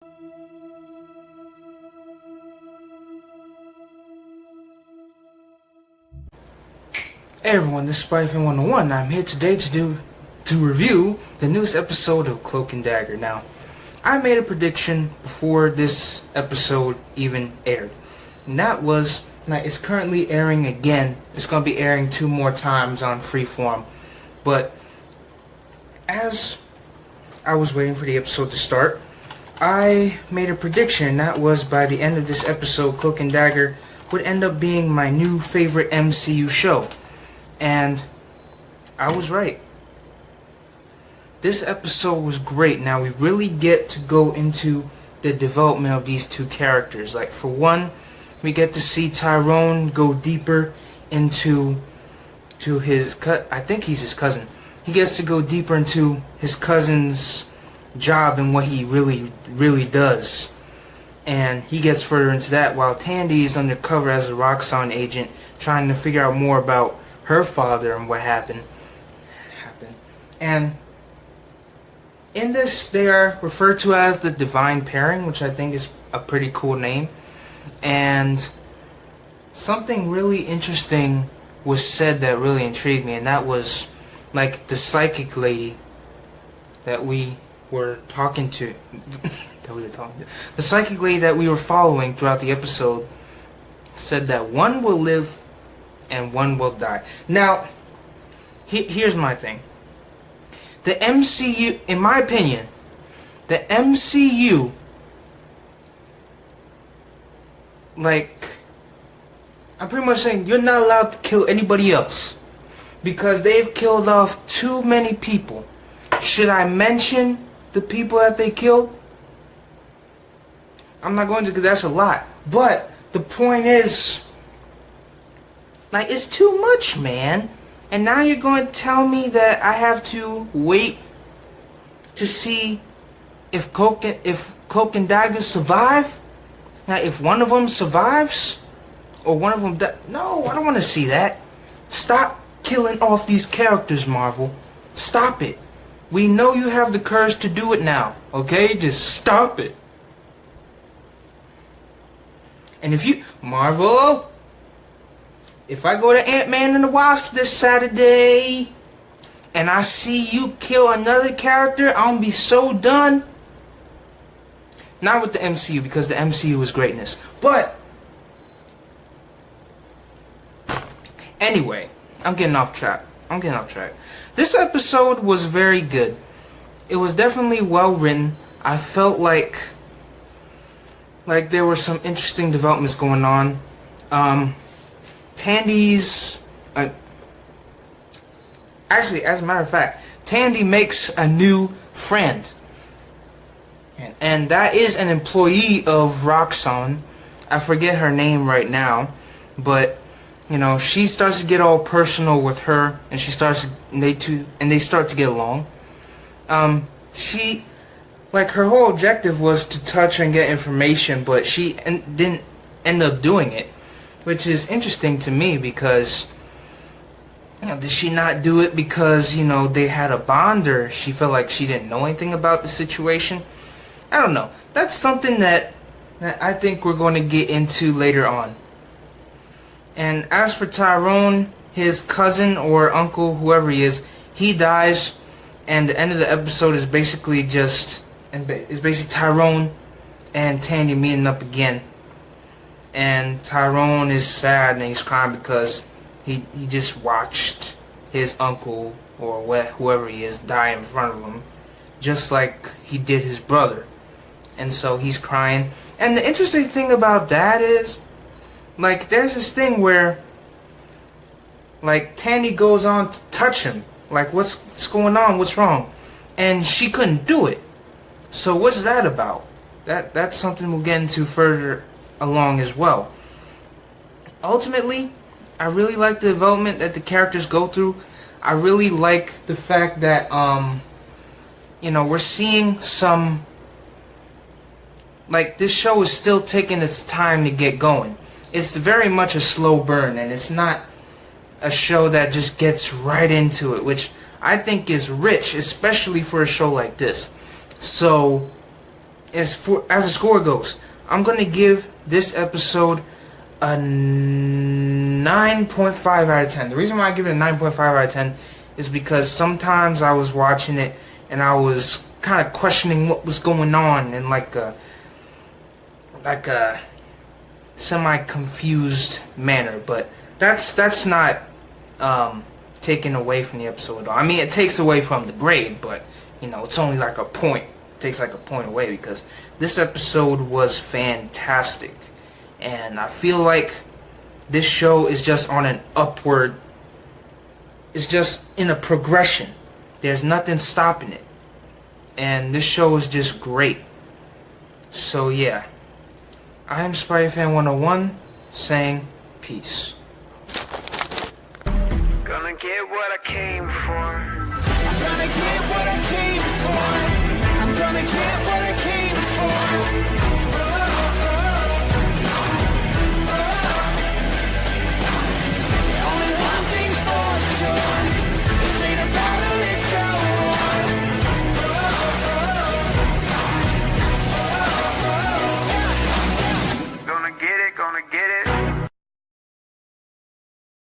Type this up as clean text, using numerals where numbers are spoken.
Hey everyone, this is Spyfin 101. I'm here today to review the newest episode of Cloak and Dagger. Now, I made a prediction before this episode even aired, and that was that it's currently airing again. It's going to be airing 2 more times on Freeform, but as I was waiting for the episode to start, I made a prediction. That was by the end of this episode, Cloak and Dagger would end up being my new favorite MCU show. And I was right. This episode was great. Now we really get to go into the development of these 2 characters. Like, for one, we get to see Tyrone go deeper into his I think he's his cousin. He gets to go deeper into his cousin's job and what he really does. And he gets further into that while Tandy is undercover as a Roxxon agent, trying to figure out more about her father and what happened. And in this, they are referred to as the Divine Pairing, which I think is a pretty cool name. And something really interesting was said that really intrigued me, and that was, like, the psychic lady that we were talking to, the psychic lady that we were following throughout the episode said that one will live and one will die. Now, here's my thing. The MCU, in my opinion, the MCU, like, I'm pretty much saying you're not allowed to kill anybody else because they've killed off too many people. Should I mention the people that they killed? I'm not going to, because that's a lot. But the point is, like, it's too much, man. And now you're going to tell me that I have to wait to see if Cloak and Dagger survive? Now, if one of them survives, or one of them no, I don't want to see that. Stop killing off these characters, Marvel. Stop it. We know you have the courage to do it now, okay? Just stop it. And if you, Marvel, if I go to Ant-Man and the Wasp this Saturday and I see you kill another character, I'm gonna be so done. Not with the MCU, because the MCU is greatness. But anyway, I'm getting off track. This episode was very good. It was definitely well written. I felt like there were some interesting developments going on. Tandy's actually, as a matter of fact, Tandy makes a new friend, and that is an employee of Roxxon. I forget her name right now, but you know, she starts to get all personal with her, and they start to get along. She, like, her whole objective was to touch her and get information, but she didn't end up doing it, which is interesting to me because, you know, did she not do it because, you know, they had a bond, or she felt like she didn't know anything about the situation? I don't know. That's something that I think we're going to get into later on. And as for Tyrone, his cousin or uncle, whoever he is, he dies, and the end of the episode is basically Tyrone and Tandy meeting up again. And Tyrone is sad and he's crying because he just watched his uncle or whoever he is die in front of him, just like he did his brother. And so he's crying. And the interesting thing about that is, like, there's this thing where, like, Tandy goes on to touch him. Like, what's going on? What's wrong? And she couldn't do it. So what's that about? That's something we'll get into further along as well. Ultimately, I really like the development that the characters go through. I really like the fact that, you know, we're seeing some, like, this show is still taking its time to get going. It's very much a slow burn, and it's not a show that just gets right into it, which I think is rich, especially for a show like this. So, as the score goes, I'm gonna give this episode a 9.5 out of 10. The reason why I give it a 9.5 out of 10 is because sometimes I was watching it and I was kind of questioning what was going on in like a semi-confused manner. But that's not taken away from the episode at all. I mean, it takes away from the grade, but you know, it's only like a point. It takes like a point away because this episode was fantastic. And I feel like this show is just on an upward, it's just in a progression. There's nothing stopping it. And this show is just great. So yeah, I am Spidey-Fan 101 saying peace. Gonna get what I came for. I'm gonna get what I came for. I'm gonna get what I came for.